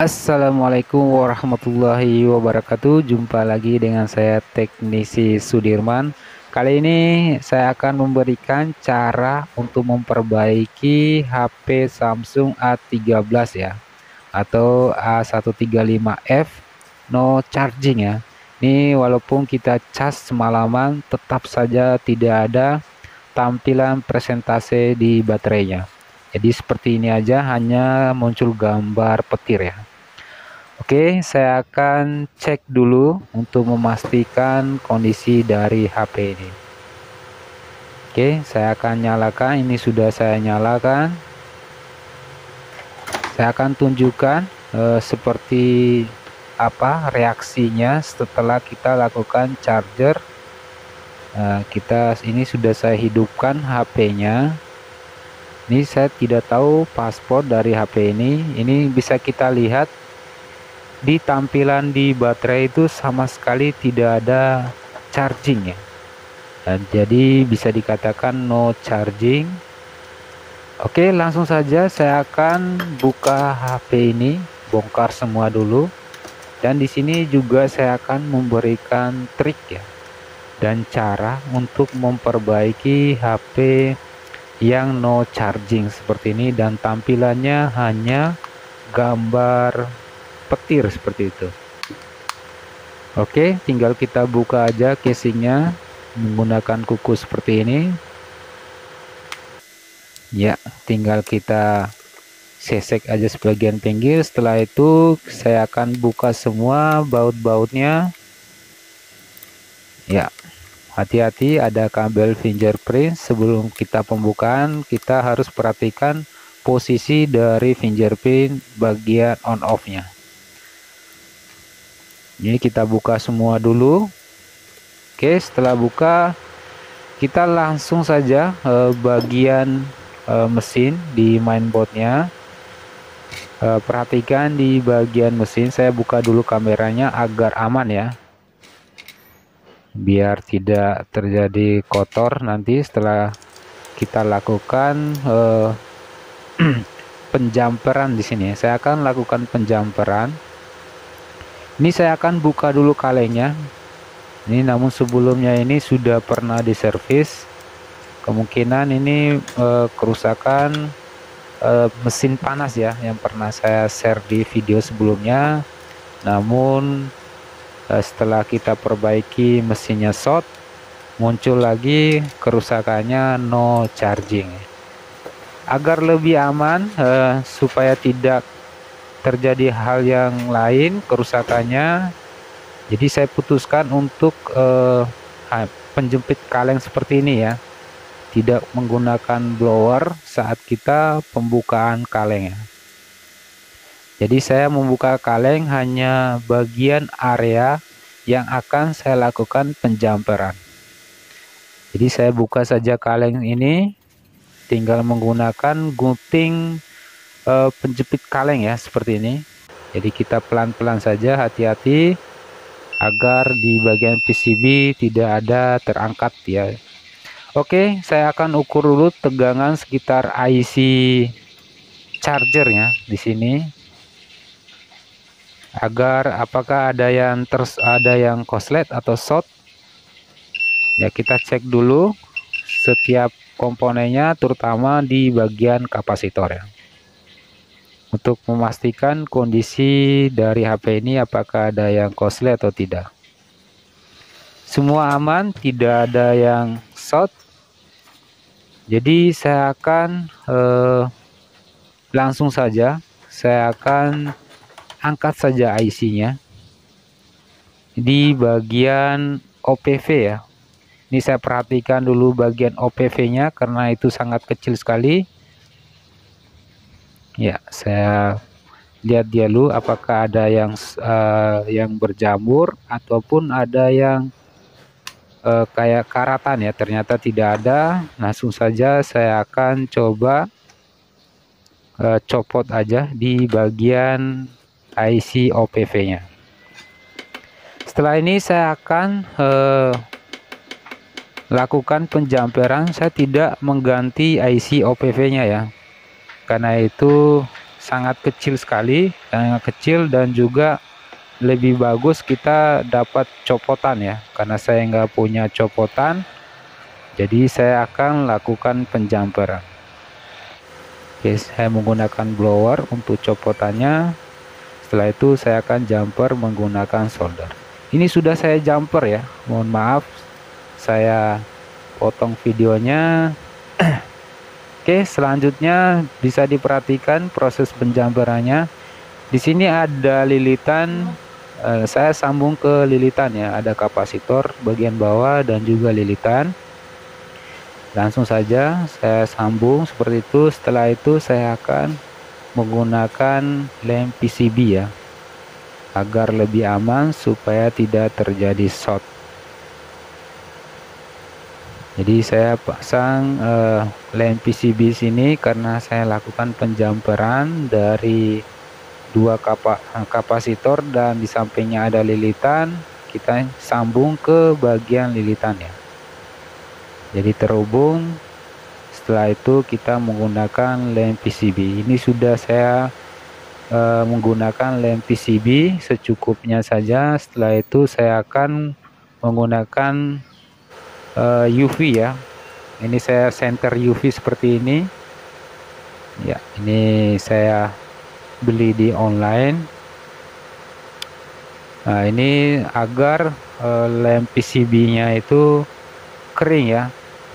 Assalamualaikum warahmatullahi wabarakatuh. Jumpa lagi dengan saya Teknisi Sudirman. Kali ini saya akan memberikan cara untuk memperbaiki HP Samsung A13 ya, atau A135F no charging ya. Ini walaupun kita cas semalaman tetap saja tidak ada tampilan presentase di baterainya. Jadi seperti ini aja, hanya muncul gambar petir ya. Oke, saya akan cek dulu untuk memastikan kondisi dari HP ini. Oke, saya akan nyalakan. Ini sudah saya nyalakan. Saya akan tunjukkan seperti apa reaksinya setelah kita lakukan charger. Ini sudah saya hidupkan HP-nya. Ini saya tidak tahu password dari HP ini. Ini bisa kita lihat di tampilan di baterai itu sama sekali tidak ada charging ya. Dan jadi bisa dikatakan no charging. Oke, langsung saja saya akan buka HP ini, bongkar semua dulu. Dan di sini juga saya akan memberikan trik ya dan cara untuk memperbaiki HP yang no charging seperti ini dan tampilannya hanya gambar petir seperti itu. Oke, tinggal kita buka aja casingnya menggunakan kuku seperti ini ya. Tinggal kita sesek aja sebagian pinggir. Setelah itu saya akan buka semua baut-bautnya ya. Hati-hati, ada kabel fingerprint. Sebelum kita pembukaan, kita harus perhatikan posisi dari fingerprint bagian on off nya. Ini kita buka semua dulu. Oke, setelah buka kita langsung saja bagian mesin di mainboardnya. Perhatikan di bagian mesin, saya buka dulu kameranya agar aman ya, biar tidak terjadi kotor nanti setelah kita lakukan penjamperan di sini. Saya akan lakukan penjamperan. Ini saya akan buka dulu kalengnya. Ini namun sebelumnya ini sudah pernah diservis. Kemungkinan ini kerusakan mesin panas ya, yang pernah saya share di video sebelumnya. Namun setelah kita perbaiki mesinnya short, muncul lagi kerusakannya no charging. Agar lebih aman, supaya tidak terjadi hal yang lain kerusakannya, jadi saya putuskan untuk penjepit kaleng seperti ini ya, tidak menggunakan blower saat kita pembukaan kaleng ya. Jadi saya membuka kaleng hanya bagian area yang akan saya lakukan penjamperan. Jadi saya buka saja kaleng ini, tinggal menggunakan gunting penjepit kaleng ya, seperti ini. Jadi kita pelan-pelan saja, hati-hati agar di bagian PCB tidak ada terangkat ya. Oke, saya akan ukur dulu tegangan sekitar IC chargernya di sini, agar apakah ada yang korslet atau short ya. Kita cek dulu setiap komponennya, terutama di bagian kapasitor ya, untuk memastikan kondisi dari HP ini apakah ada yang korslet atau tidak. Semua aman, tidak ada yang short. Jadi saya akan langsung saja saya akan angkat saja IC-nya di bagian OPV ya. Ini saya perhatikan dulu bagian OPV-nya karena itu sangat kecil sekali. Ya, saya lihat dia dulu apakah ada yang berjamur ataupun ada yang kayak karatan ya. Ternyata tidak ada. Langsung saja saya akan coba copot aja di bagian IC OPV-nya. Setelah ini saya akan lakukan penjamperan. Saya tidak mengganti IC OPV-nya ya, karena itu sangat kecil sekali, sangat kecil, dan juga lebih bagus kita dapat copotan ya, karena saya nggak punya copotan, jadi saya akan lakukan penjamperan. Oke, saya menggunakan blower untuk copotannya. Setelah itu saya akan jumper menggunakan solder. Ini sudah saya jumper ya, mohon maaf saya potong videonya. Oke, selanjutnya bisa diperhatikan proses penjamperannya. Di sini ada lilitan, saya sambung ke lilitan ya, ada kapasitor bagian bawah dan juga lilitan. Langsung saja saya sambung seperti itu. Setelah itu saya akan menggunakan lem PCB ya, agar lebih aman supaya tidak terjadi short. Jadi saya pasang lem PCB sini karena saya lakukan penjamperan dari dua kapasitor, dan di sampingnya ada lilitan, kita sambung ke bagian lilitannya. Jadi terhubung. Setelah itu kita menggunakan lem PCB. Ini sudah saya menggunakan lem PCB secukupnya saja. Setelah itu saya akan menggunakan UV ya. Ini saya center UV seperti ini ya. Ini saya beli di online. Nah, ini agar lem PCB-nya itu kering ya.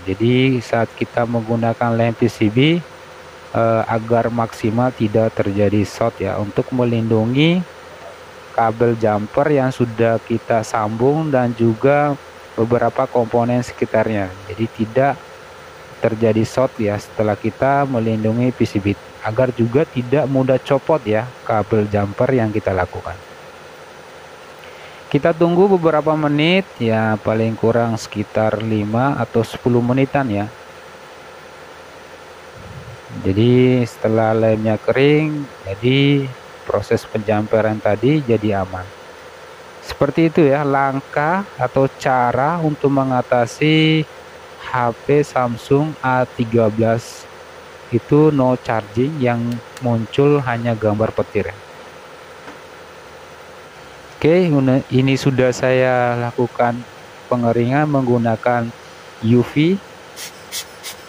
Jadi saat kita menggunakan lem PCB agar maksimal tidak terjadi short ya, untuk melindungi kabel jumper yang sudah kita sambung dan juga beberapa komponen sekitarnya. Jadi tidak terjadi short ya setelah kita melindungi PCB, agar juga tidak mudah copot ya kabel jumper yang kita lakukan. Kita tunggu beberapa menit ya, paling kurang sekitar 5 atau 10 menitan ya. Jadi setelah lemnya kering, jadi proses penjamperan tadi jadi aman. Seperti itu ya langkah atau cara untuk mengatasi HP Samsung A13 itu no charging yang muncul hanya gambar petir. Oke, ini sudah saya lakukan pengeringan menggunakan UV.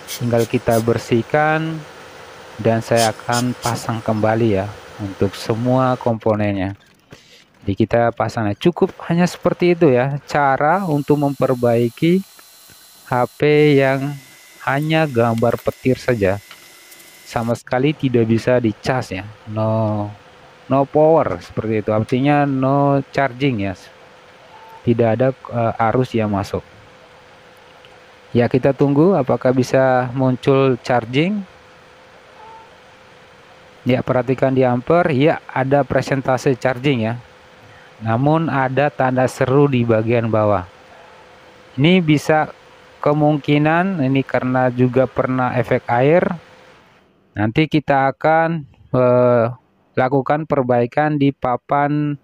Tinggal kita bersihkan dan saya akan pasang kembali ya untuk semua komponennya. Jadi kita pasangnya cukup hanya seperti itu ya, cara untuk memperbaiki HP yang hanya gambar petir saja, sama sekali tidak bisa dicas ya, no power seperti itu, artinya no charging ya, tidak ada arus yang masuk ya. Kita tunggu apakah bisa muncul charging ya. Perhatikan di ampere ya, ada presentase charging ya, namun ada tanda seru di bagian bawah. Ini bisa kemungkinan ini karena juga pernah efek air. Nanti kita akan lakukan perbaikan di papan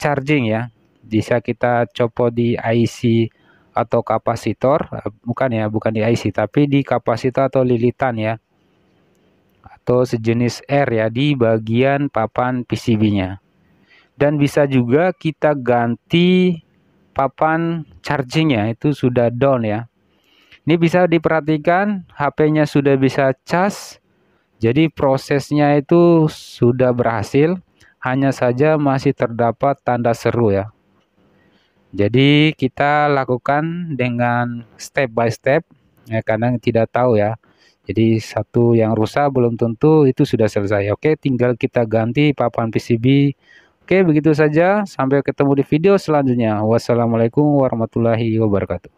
charging ya. Bisa kita copot di IC atau kapasitor, bukan di IC tapi di kapasitor atau lilitan ya, atau sejenis R ya, di bagian papan PCB-nya. Dan bisa juga kita ganti papan chargingnya, itu sudah down ya. Ini bisa diperhatikan HP-nya sudah bisa cas. Jadi prosesnya itu sudah berhasil, hanya saja masih terdapat tanda seru ya. Jadi kita lakukan dengan step by step ya, kadang tidak tahu ya. Jadi satu yang rusak belum tentu itu sudah selesai. Oke, tinggal kita ganti papan PCB. Oke, begitu saja. Sampai ketemu di video selanjutnya. Wassalamualaikum warahmatullahi wabarakatuh.